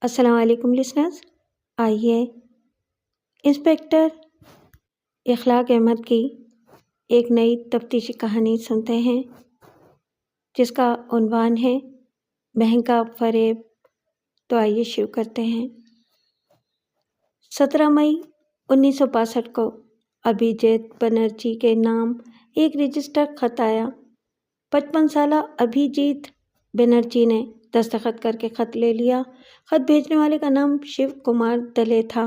السلام علیکم لسنرز، آئیے انسپیکٹر اخلاق احمد کی ایک نئی تفتیشی کہانی سنتے ہیں جس کا عنوان ہے بہن کا فریب۔ تو آئیے شروع کرتے ہیں۔ 17 مئی 1962 کو ابھیجیت بنرجی کے نام ایک رجسٹر خط آیا۔ 55 سالہ ابھیجیت بنرجی نے دستخط کر کے خط لے لیا۔ خط بھیجنے والے کا نام شیو کمار دلے تھا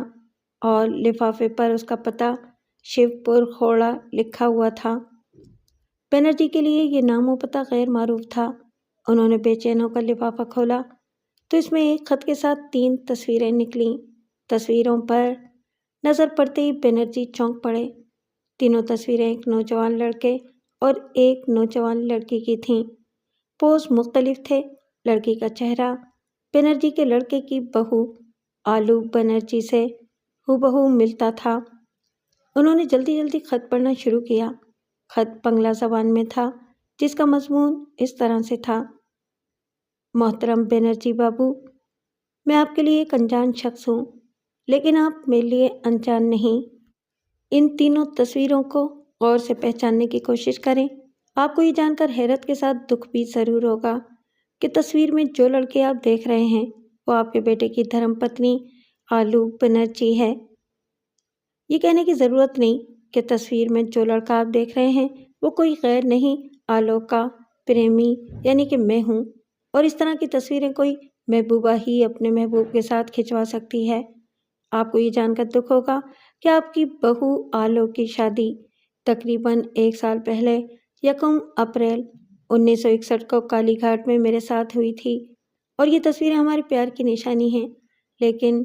اور لفافے پر اس کا پتہ شیو پور کھوڑا لکھا ہوا تھا۔ بنرجی کے لیے یہ نام و پتہ غیر معروف تھا۔ انہوں نے بے چین ہو کر لفافہ کھولا تو اس میں ایک خط کے ساتھ 3 تصویریں نکلیں۔ تصویروں پر نظر پڑتے ہی بنرجی چونک پڑے۔ تینوں تصویریں ایک نوجوان لڑکے اور ایک نوجوان لڑکی کی تھیں۔ پوز مختلف تھے۔ لڑکی کا چہرہ بنرجی کے لڑکے کی بہو آلو بنرجی سے ہو ملتا تھا۔ انہوں نے جلدی جلدی خط پڑھنا شروع کیا۔ خط بنگلہ زبان میں تھا جس کا مضمون اس طرح سے تھا: محترم بنرجی بابو، میں آپ کے لیے ایک انجان شخص ہوں، لیکن آپ میرے لیے انجان نہیں۔ ان تینوں تصویروں کو غور سے پہچاننے کی کوشش کریں۔ آپ کو یہ جان کر حیرت کے ساتھ دکھ بھی ضرور ہوگا کہ تصویر میں جو لڑکے آپ دیکھ رہے ہیں وہ آپ کے بیٹے کی دھرم پتنی آلو بنرجی ہے۔ یہ کہنے کی ضرورت نہیں کہ تصویر میں جو لڑکا آپ دیکھ رہے ہیں وہ کوئی غیر نہیں، آلو کا پریمی یعنی کہ میں ہوں، اور اس طرح کی تصویریں کوئی محبوبہ ہی اپنے محبوب کے ساتھ کھنچوا سکتی ہے۔ آپ کو یہ جان کر دکھ ہوگا کہ آپ کی بہو آلو کی شادی تقریباً 1 سال پہلے 1 اپریل 1961 کو کالی گھاٹ میں میرے ساتھ ہوئی تھی، اور یہ تصویریں ہمارے پیار کی نشانی ہیں، لیکن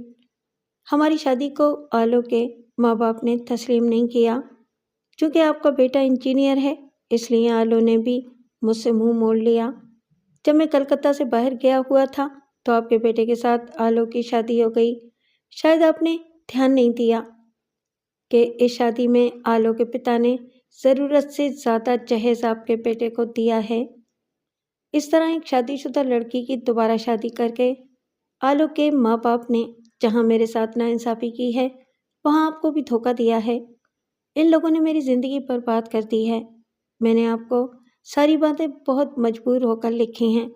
ہماری شادی کو آلو کے ماں باپ نے تسلیم نہیں کیا۔ چونکہ آپ کا بیٹا انجینئر ہے اس لیے آلو نے بھی مجھ سے منہ موڑ لیا۔ جب میں کلکتہ سے باہر گیا ہوا تھا تو آپ کے بیٹے کے ساتھ آلو کی شادی ہو گئی۔ شاید آپ نے دھیان نہیں دیا کہ اس شادی میں آلو کے پتا نے ضرورت سے زیادہ جہیز آپ کے بیٹے کو دیا ہے۔ اس طرح ایک شادی شدہ لڑکی کی دوبارہ شادی کر کے آلو کے ماں باپ نے جہاں میرے ساتھ ناانصافی کی ہے وہاں آپ کو بھی دھوکہ دیا ہے۔ ان لوگوں نے میری زندگی برباد کر دی ہے۔ میں نے آپ کو ساری باتیں بہت مجبور ہو کر لکھی ہیں۔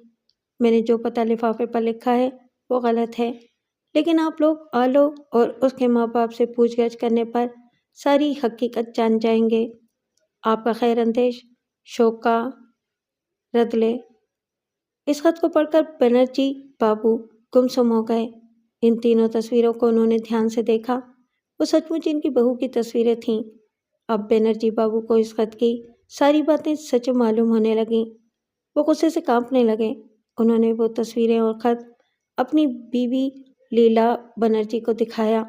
میں نے جو پتہ لفافے پر لکھا ہے وہ غلط ہے، لیکن آپ لوگ آلو اور اس کے ماں باپ سے پوچھ گچھ کرنے پر ساری حقیقت جان جائیں گے۔ آپ کا خیر اندیش شوکا ردلے۔ اس خط کو پڑھ کر بنرجی بابو گمسم ہو گئے۔ ان تینوں تصویروں کو انہوں نے دھیان سے دیکھا۔ وہ سچ مچ ان کی بہو کی تصویریں تھیں۔ اب بنرجی بابو کو اس خط کی ساری باتیں سچ معلوم ہونے لگیں۔ وہ غصے سے کانپنے لگے۔ انہوں نے وہ تصویریں اور خط اپنی بیوی لیلا بنرجی کو دکھایا۔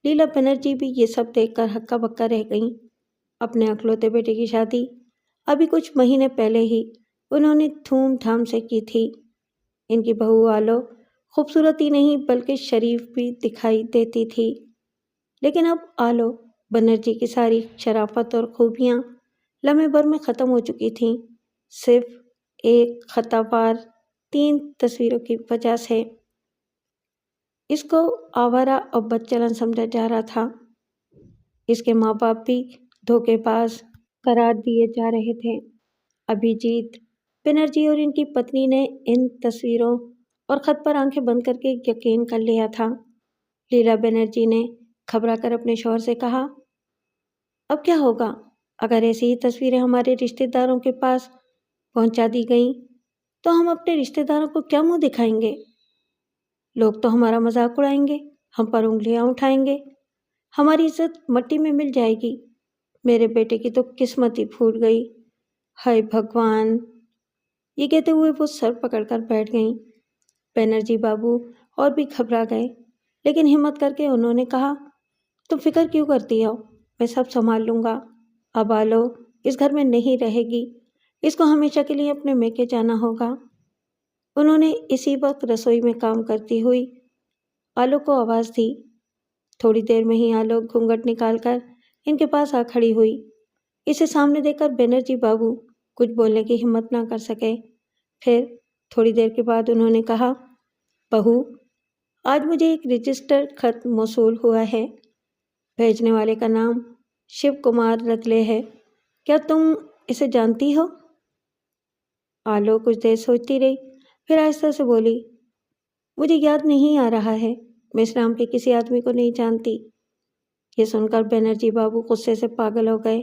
لیلا بنرجی بھی یہ سب دیکھ کر ہکا بکا رہ گئیں۔ اپنے اکلوتے بیٹے کی شادی ابھی کچھ مہینے پہلے ہی انہوں نے دھوم دھام سے کی تھی۔ ان کی بہو آلو خوبصورت ہی نہیں بلکہ شریف بھی دکھائی دیتی تھی، لیکن اب آلو بنرجی کی ساری شرافت اور خوبیاں لمحے بھر میں ختم ہو چکی تھیں، صرف ایک خطا وار 3 تصویروں کی وجہ سے۔ اس کو آوارہ اور بدچلن سمجھا جا رہا تھا۔ اس کے ماں باپ بھی دھوکے باز قرار دیے جا رہے تھے۔ ابھیجیت بنرجی اور ان کی پتنی نے ان تصویروں اور خط پر آنکھیں بند کر کے یقین کر لیا تھا۔ لیلا بنرجی نے گھبرا کر اپنے شوہر سے کہا، اب کیا ہوگا اگر ایسی ہی تصویریں ہمارے رشتہ داروں کے پاس پہنچا دی گئیں تو ہم اپنے رشتہ داروں کو کیا منہ دکھائیں گے؟ لوگ تو ہمارا مذاق اڑائیں گے، ہم پر انگلیاں اٹھائیں گے، ہماری عزت مٹی میں مل جائے گی۔ میرے بیٹے کی تو قسمت ہی پھوٹ گئی، ہائے بھگوان۔ یہ کہتے ہوئے وہ سر پکڑ کر بیٹھ گئیں۔ بنرجی بابو اور بھی گھبرا گئے، لیکن ہمت کر کے انہوں نے کہا، تم فکر کیوں کرتی ہو، میں سب سنبھال لوں گا۔ اب آلو اس گھر میں نہیں رہے گی، اس کو ہمیشہ کے لیے اپنے میکے جانا ہوگا۔ انہوں نے اسی وقت رسوئی میں کام کرتی ہوئی آلو کو آواز دی۔ تھوڑی دیر میں ہی آلو گھونگھٹ نکال کر ان کے پاس آ کھڑی ہوئی۔ اسے سامنے دیکھ کر بنرجی بابو کچھ بولنے کی ہمت نہ کر سکے۔ پھر تھوڑی دیر کے بعد انہوں نے کہا، بہو، آج مجھے ایک رجسٹر خط موصول ہوا ہے۔ بھیجنے والے کا نام شیو کمار رتلے ہے۔ کیا تم اسے جانتی ہو؟ آلو کچھ دیر سوچتی رہی، پھر آہستہ سے بولی، مجھے یاد نہیں آ رہا ہے، میں اس نام کے کسی آدمی کو نہیں جانتی۔ یہ سن کر بنرجی بابو غصے سے پاگل ہو گئے۔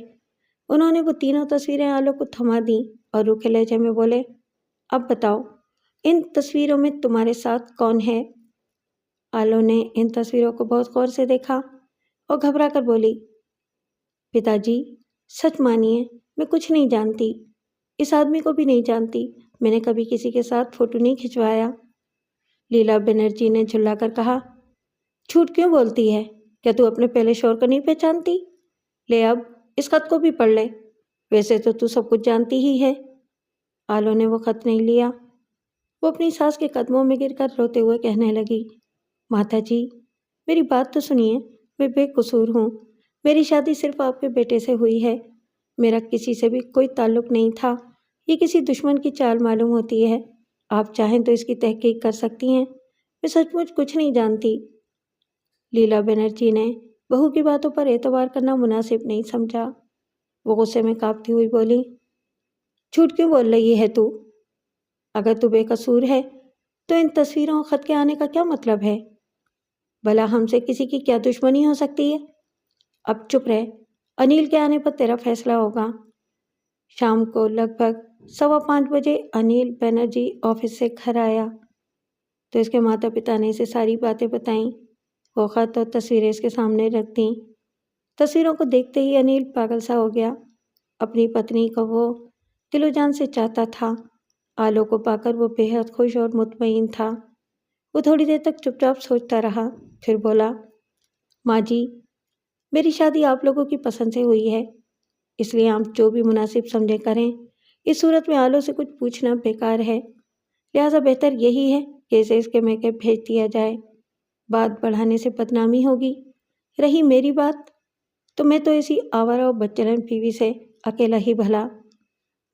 انہوں نے وہ تینوں تصویریں آلو کو تھما دیں اور روکھے لہجے میں بولے، اب بتاؤ، ان تصویروں میں تمہارے ساتھ کون ہے؟ آلو نے ان تصویروں کو بہت غور سے دیکھا اور گھبرا کر بولی، پتا جی، سچ مانیے، میں کچھ نہیں جانتی، اس آدمی کو بھی نہیں جانتی، میں نے کبھی کسی کے ساتھ فوٹو نہیں کھنچوایا۔ لیلا بنرجی نے جھلا کر کہا، جھوٹ کیوں بولتی ہے؟ کیا تو اپنے پہلے شوہر کو نہیں پہچانتی؟ لے اب اس خط کو بھی پڑھ لے، ویسے تو سب کچھ جانتی ہی ہے۔ آلو نے وہ خط نہیں لیا۔ وہ اپنی ساس کے قدموں میں گر کر روتے ہوئے کہنے لگی، ماتا جی، میری بات تو سنیے، میں بے قصور ہوں، میری شادی صرف آپ کے بیٹے سے ہوئی ہے، میرا کسی سے بھی کوئی تعلق نہیں تھا، یہ کسی دشمن کی چال معلوم ہوتی ہے، آپ چاہیں تو اس کی تحقیق کر سکتی ہیں، میں سچ مچ کچھ نہیں جانتی۔ لیلا بنرجی نے بہو کی باتوں پر اعتبار کرنا مناسب نہیں سمجھا۔ وہ غصے میں کانپتی ہوئی بولی، جھوٹ کیوں بول رہی ہے تو؟ اگر تو بے قصور ہے تو ان تصویروں اور خط کے آنے کا کیا مطلب ہے؟ بھلا ہم سے کسی کی کیا دشمنی ہو سکتی ہے؟ اب چپ رہ، انیل کے آنے پر تیرا فیصلہ ہوگا۔ شام کو لگ بھگ 5:15 بجے انیل بنرجی آفس سے گھر آیا تو اس کے ماتا پتا نے اسے ساری باتیں بتائیں۔ وہ خط اور تصویریں اس کے سامنے رکھ دیں۔ تصویروں کو دیکھتے ہی انیل پاگل سا ہو گیا۔ اپنی پتنی کو وہ دل و جان سے چاہتا تھا۔ آلو کو پا کر وہ بے حد خوش اور مطمئن تھا۔ وہ تھوڑی دیر تک چپ چاپ سوچتا رہا، پھر بولا، ماں جی، میری شادی آپ لوگوں کی پسند سے ہوئی ہے، اس لیے آپ جو بھی مناسب سمجھے کریں۔ اس صورت میں آلو سے کچھ پوچھنا بیکار ہے، لہٰذا بہتر یہی ہے کہ اسے اس کے میکے بھیج دیا جائے، بات بڑھانے سے بدنامی ہوگی۔ رہی میری بات، تو میں تو اسی آوارہ و بدچلن بیوی سے اکیلا ہی بھلا،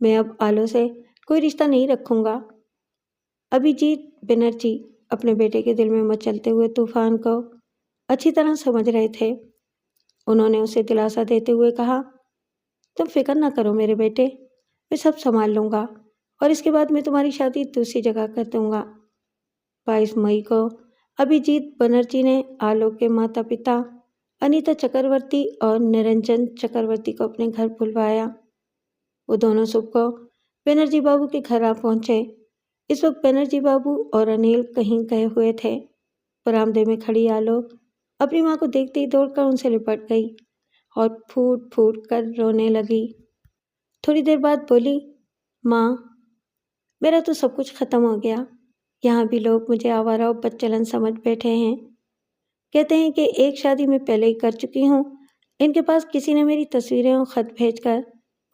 میں اب آلو سے کوئی رشتہ نہیں رکھوں گا۔ ابھیجیت بنرجی اپنے بیٹے کے دل میں مچلتے ہوئے طوفان کو اچھی طرح سمجھ رہے تھے۔ انہوں نے اسے دلاسا دیتے ہوئے کہا، تم فکر نہ کرو میرے بیٹے، میں سب سنبھال لوں گا اور اس کے بعد میں تمہاری شادی دوسری جگہ کر دوں گا۔ 22 مئی کو ابھیجیت بنرجی نے آلو کے ماتا پتا انیتا چکرورتی اور نرنجن چکرورتی کو اپنے گھر بلوایا۔ وہ دونوں صبح کو بنرجی بابو کے گھر آ پہنچے۔ اس وقت بنرجی بابو اور انیل کہیں گئے ہوئے تھے۔ برآمدے میں کھڑی آلو اپنی ماں کو دیکھتے ہی دوڑ کر ان سے لپٹ گئی اور پھوٹ پھوٹ کر رونے لگی۔ تھوڑی دیر بعد بولی، ماں، میرا تو سب کچھ ختم ہو گیا، یہاں بھی لوگ مجھے آوارہ و بدچلن سمجھ بیٹھے ہیں، کہتے ہیں کہ ایک شادی میں پہلے ہی کر چکی ہوں، ان کے پاس کسی نے میری تصویریں اور خط بھیج کر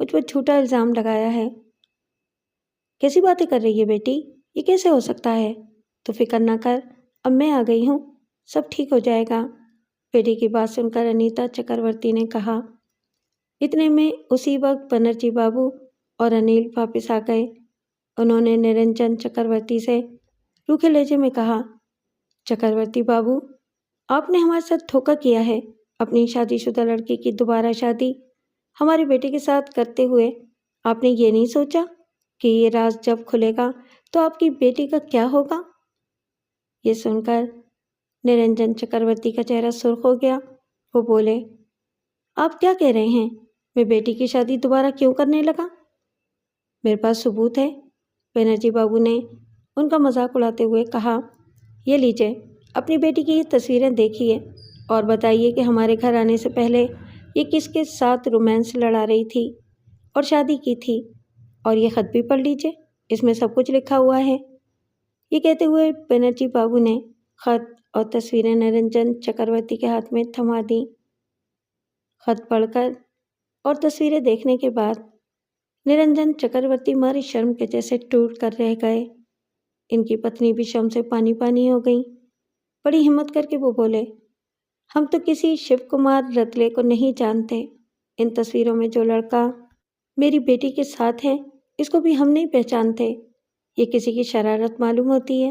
مجھ پر جھوٹا الزام لگایا ہے۔ کیسی باتیں کر رہی ہے بیٹی، یہ کیسے ہو سکتا ہے؟ تو فکر نہ کر، اب میں آ گئی ہوں، سب ٹھیک ہو جائے گا۔ بیٹی کی بات سن کر انیتا چکرورتی نے کہا۔ اتنے میں اسی وقت بنرجی بابو اور انیل واپس آ گئے۔ انہوں نے نرنجن چکرورتی سے روکھے لہجے میں کہا، چکرورتی بابو، آپ نے ہمارے ساتھ دھوکہ کیا ہے۔ اپنی شادی شدہ لڑکی کی دوبارہ شادی ہمارے بیٹے کے ساتھ کرتے ہوئے آپ نے یہ نہیں سوچا کہ یہ راز جب کھلے گا تو آپ کی بیٹی کا کیا ہوگا؟ یہ سن کر نرنجن چکرورتی کا چہرہ سرخ ہو گیا۔ وہ بولے، آپ کیا کہہ رہے ہیں؟ میں بیٹی کی شادی دوبارہ کیوں کرنے لگا؟ میرے پاس ثبوت ہے۔ بنرجی بابو نے ان کا مذاق اڑاتے ہوئے کہا، یہ لیجیے، اپنی بیٹی کی یہ تصویریں دیکھیے اور بتائیے کہ ہمارے گھر آنے سے پہلے یہ کس کے ساتھ رومانس لڑا رہی تھی اور شادی کی تھی، اور یہ خط بھی پڑھ لیجیے، اس میں سب کچھ لکھا ہوا ہے۔ یہ کہتے ہوئے بنرجی بابو نے خط اور تصویریں نرنجن چکرورتی کے ہاتھ میں تھما دیں۔ خط پڑھ کر اور تصویریں دیکھنے کے بعد نرنجن چکرورتی ماری شرم کے جیسے ٹوٹ کر رہ گئے۔ ان کی پتنی بھی شرم سے پانی پانی ہو گئی۔ بڑی ہمت کر کے وہ بولے، ہم تو کسی شیو کمار رتلے کو نہیں جانتے، ان تصویروں میں جو لڑکا میری بیٹی کے ساتھ ہے اس کو بھی ہم نہیں پہچانتے، یہ کسی کی شرارت معلوم ہوتی ہے۔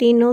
3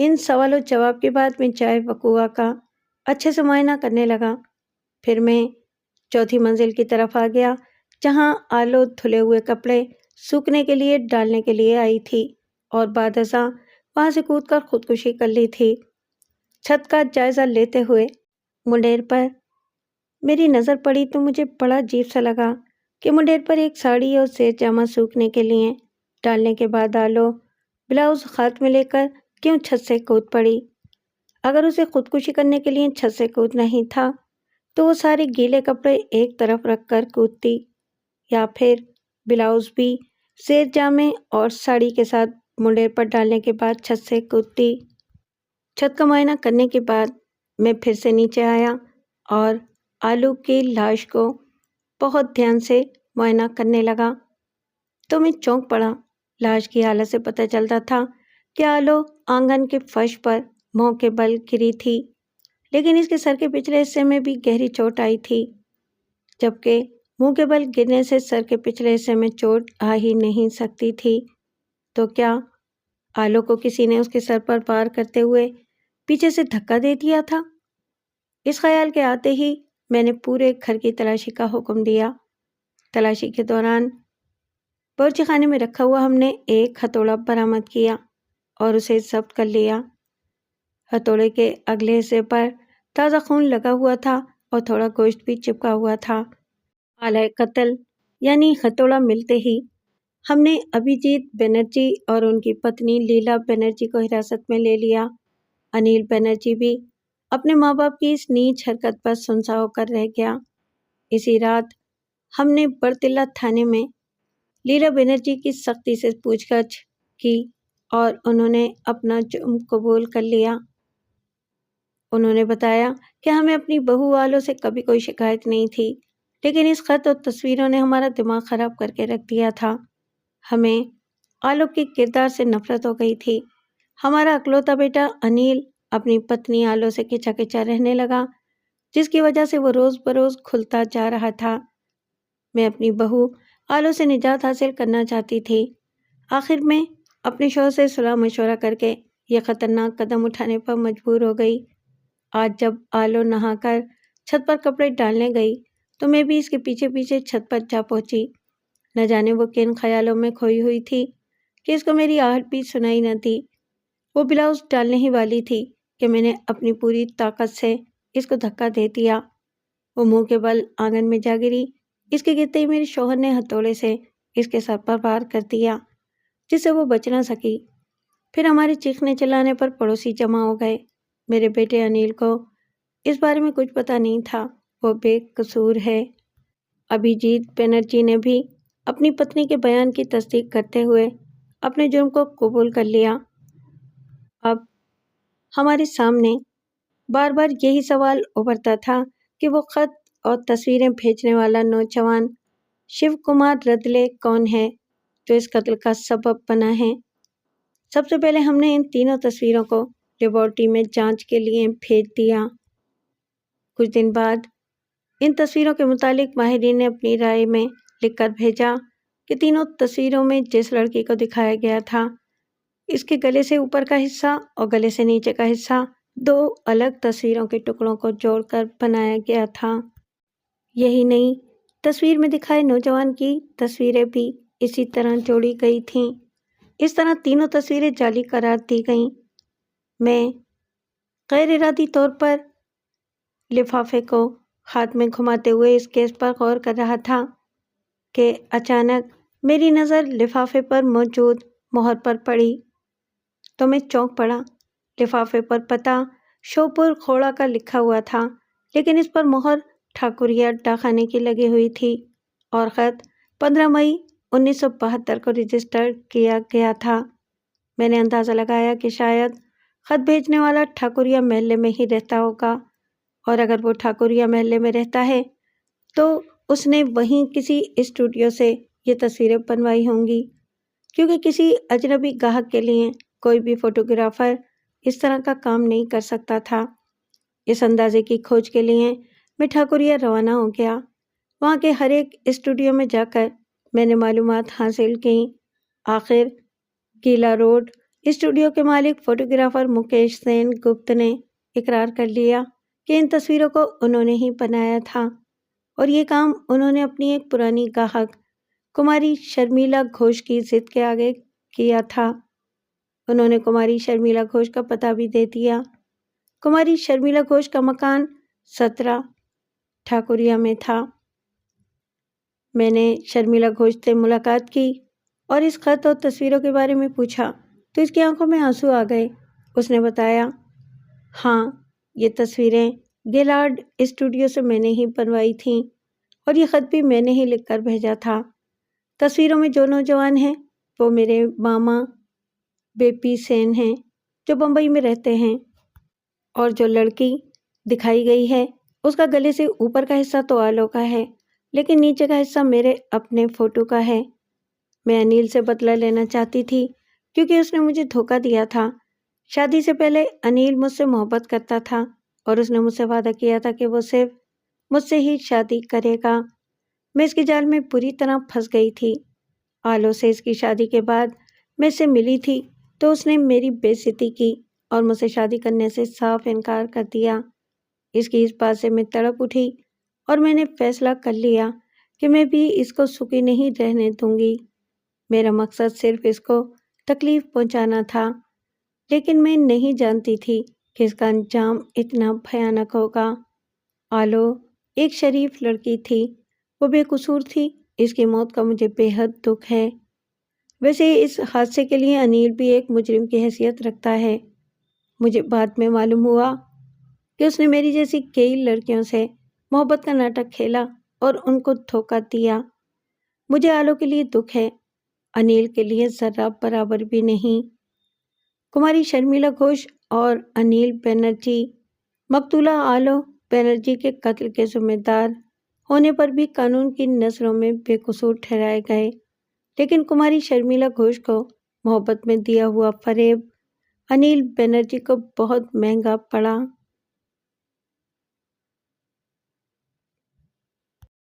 ان سوال و جواب کے بعد میں جائے وقوع کا اچھے سے معائنہ کرنے لگا۔ پھر میں چوتھی منزل کی طرف آ گیا، جہاں آلو دھلے ہوئے کپڑے سوکھنے کے لیے ڈالنے کے لیے آئی تھی اور بعد ازاں وہاں سے کود کر خودکشی کر لی تھی۔ چھت کا جائزہ لیتے ہوئے منڈیر پر میری نظر پڑی تو مجھے بڑا عجیب سا لگا کہ منڈیر پر ایک ساڑی اور زیر جامہ سوکھنے کے لیے ڈالنے کے بعد آلو بلاؤز ہاتھ میں لے کر کیوں چھت سے کود پڑی۔ اگر اسے خودکشی کرنے کے لیے چھت سے کودنا ہی تھا تو وہ سارے گیلے کپڑے ایک طرف رکھ کر کودتی، یا پھر بلاؤز بھی زیر جامے اور ساڑی کے ساتھ منڈیر پر ڈالنے کے بعد چھت سے کودتی۔ چھت کا معائنہ کرنے کے بعد میں پھر سے نیچے آیا اور آلو کی لاش کو بہت دھیان سے معائنہ کرنے لگا تو میں چونک پڑا۔ لاش کی حالت سے پتہ چلتا تھا کہ آلو آنگن کے فرش پر منہ کے بل گری تھی، لیکن اس کے سر کے پچھلے حصے میں بھی گہری چوٹ آئی تھی، جبکہ منہ کے بل گرنے سے سر کے پچھلے حصے میں چوٹ آ ہی نہیں سکتی تھی۔ تو کیا آلو کو کسی نے اس کے سر پر وار کرتے ہوئے پیچھے سے دھکا دے دیا تھا؟ اس خیال کے آتے ہی میں نے پورے گھر کی تلاشی کا حکم دیا۔ تلاشی کے دوران باورچی خانے میں رکھا ہوا ہم نے ایک ہتھوڑا برآمد کیا اور اسے ضبط کر لیا۔ ہتھوڑے کے اگلے حصے پر تازہ خون لگا ہوا تھا اور تھوڑا گوشت بھی چپکا ہوا تھا۔ آلہ قتل یعنی ہتھوڑا ملتے ہی ہم نے ابھیجیت بنرجی اور ان کی پتنی لیلا بنرجی کو حراست میں لے لیا۔ انیل بنرجی بھی اپنے ماں باپ کی اس نیچ حرکت پر سنسا ہو کر رہ گیا۔ اسی رات ہم نے برتلہ تھانے میں لیلا بنرجی کی سختی سے پوچھ گچھ کی اور انہوں نے اپنا جرم قبول کر لیا۔ انہوں نے بتایا کہ ہمیں اپنی بہو آلو سے کبھی کوئی شکایت نہیں تھی، لیکن اس خط اور تصویروں نے ہمارا دماغ خراب کر کے رکھ دیا تھا۔ ہمیں آلو کے کردار سے نفرت ہو گئی تھی۔ ہمارا اکلوتا بیٹا انیل اپنی پتنی آلو سے کھچا کھچا رہنے لگا، جس کی وجہ سے وہ روز بروز کھلتا جا رہا تھا۔ میں اپنی بہو آلو سے نجات حاصل کرنا چاہتی تھی۔ آخر میں اپنے شوہر سے صلاح مشورہ کر کے یہ خطرناک قدم اٹھانے پر مجبور ہو گئی۔ آج جب آلو نہا کر چھت پر کپڑے ڈالنے گئی تو میں بھی اس کے پیچھے پیچھے چھت پر جا پہنچی۔ نہ جانے وہ کن خیالوں میں کھوئی ہوئی تھی کہ اس کو میری آہٹ بھی سنائی نہ دی۔ وہ بلاؤز ڈالنے ہی والی تھی کہ میں نے اپنی پوری طاقت سے اس کو دھکا دے دیا۔ وہ منہ کے بل آنگن میں جا گری۔ اس کے گرتے ہی میرے شوہر نے ہتھوڑے سے اس کے سر پر وار کر دیا، جس سے وہ بچ نہ سکی۔ پھر ہمارے چیخنے چلانے پر پڑوسی جمع ہو گئے۔ میرے بیٹے انیل کو اس بارے میں کچھ پتہ نہیں تھا، وہ بے قصور ہے۔ ابھیجیت بنرجی نے بھی اپنی پتنی کے بیان کی تصدیق کرتے ہوئے اپنے جرم کو قبول کر لیا۔ اب ہمارے سامنے بار بار یہی سوال ابھرتا تھا کہ وہ خط اور تصویریں بھیجنے والا نوجوان شیو کمار ردلے کون ہے جو اس قتل کا سبب بنا ہے۔ سب سے پہلے ہم نے ان تینوں تصویروں کو لیبارٹری میں جانچ کے لیے بھیج دیا۔ کچھ دن بعد ان تصویروں کے متعلق ماہرین نے اپنی رائے میں لکھ کر بھیجا کہ تینوں تصویروں میں جس لڑکی کو دکھایا گیا تھا، اس کے گلے سے اوپر کا حصہ اور گلے سے نیچے کا حصہ دو الگ تصویروں کے ٹکڑوں کو جوڑ کر بنایا گیا تھا۔ یہی نہیں، تصویر میں دکھائے نوجوان کی تصویریں بھی اسی طرح جوڑی گئی تھیں۔ اس طرح تینوں تصویریں جعلی قرار دی گئیں۔ میں غیر ارادی طور پر لفافے کو ہاتھ میں گھماتے ہوئے اس کیس پر غور کر رہا تھا کہ اچانک میری نظر لفافے پر موجود مہر پر پڑی تو میں چونک پڑا۔ لفافے پر پتہ شوپور کھوڑا کا لکھا ہوا تھا، لیکن اس پر مہر ٹھاکریہ اڈا خانے کی لگی ہوئی تھی اور خط 15 مئی 1972 کو رجسٹر کیا گیا تھا۔ میں نے اندازہ لگایا کہ شاید خط بھیجنے والا ٹھاکریہ محلے میں ہی رہتا ہوگا، اور اگر وہ ٹھاکریہ محلے میں رہتا ہے تو اس نے وہیں کسی اسٹوڈیو سے یہ تصویریں بنوائی ہوں گی، کیونکہ کسی اجنبی گاہک کے لیے کوئی بھی فوٹوگرافر اس طرح کا کام نہیں کر سکتا تھا۔ اس اندازے کی کھوج کے لیے میں ٹھاکریہ روانہ ہو گیا۔ وہاں کے ہر ایک اسٹوڈیو میں جا کر میں نے معلومات حاصل کیں۔ آخر گیلا روڈ اسٹوڈیو کے مالک فوٹوگرافر مکیش سین گپت نے اقرار کر لیا کہ ان تصویروں کو انہوں نے ہی بنایا تھا اور یہ کام انہوں نے اپنی ایک پرانی گاہک کماری شرمیلا گھوش کی ضد کے آگے کیا تھا۔ انہوں نے کماری شرمیلا گھوش کا پتہ بھی دے دیا۔ کماری شرمیلا گھوش کا مکان 17 ٹھاکوریا میں تھا۔ میں نے شرمیلا گھوش سے ملاقات کی اور اس خط اور تصویروں کے بارے میں پوچھا تو اس کی آنکھوں میں آنسو آ گئے۔ اس نے بتایا، ہاں، یہ تصویریں گیلارڈ اسٹوڈیو سے میں نے ہی بنوائی تھیں اور یہ خط بھی میں نے ہی لکھ کر بھیجا تھا۔ تصویروں میں جو نوجوان ہیں وہ میرے ماما بیپی سین ہیں جو بمبئی میں رہتے ہیں، اور جو لڑکی دکھائی گئی ہے اس کا گلے سے اوپر کا حصہ تو آلو کا ہے لیکن نیچے کا حصہ میرے اپنے فوٹو کا ہے۔ میں انیل سے بدلہ لینا چاہتی تھی کیونکہ اس نے مجھے دھوکہ دیا تھا۔ شادی سے پہلے انیل مجھ سے محبت کرتا تھا اور اس نے مجھ سے وعدہ کیا تھا کہ وہ صرف مجھ سے ہی شادی کرے گا۔ میں اس کے جال میں بری طرح پھنس گئی تھی۔ آلو سے اس کی شادی کے بعد میں اس سے ملی تھی تو اس نے میری بے عزتی کی اور مجھ سے شادی کرنے سے صاف انکار کر دیا۔ اس کی اس بات سے میں تڑپ اٹھی اور میں نے فیصلہ کر لیا کہ میں بھی اس کو سکھی نہیں رہنے دوں گی۔ میرا مقصد صرف اس کو تکلیف پہنچانا تھا، لیکن میں نہیں جانتی تھی کہ اس کا انجام اتنا بھیانک ہوگا۔ آلو ایک شریف لڑکی تھی، وہ بے قصور تھی۔ اس کی موت کا مجھے بے حد دکھ ہے۔ ویسے اس حادثے کے لیے انیل بھی ایک مجرم کی حیثیت رکھتا ہے۔ مجھے بعد میں معلوم ہوا کہ اس نے میری جیسی کئی لڑکیوں سے محبت کا ناٹک کھیلا اور ان کو دھوکہ دیا۔ مجھے آلو کے لیے دکھ ہے، انیل کے لیے ذرہ برابر بھی نہیں۔ کماری شرمیلا گھوش اور انیل بنرجی مقتولہ آلو بنرجی کے قتل کے ذمہ دار ہونے پر بھی قانون کی نظروں میں بے قصور ٹھہرائے گئے، لیکن کماری شرمیلا گھوش کو محبت میں دیا ہوا فریب انیل بنرجی کو بہت مہنگا پڑا۔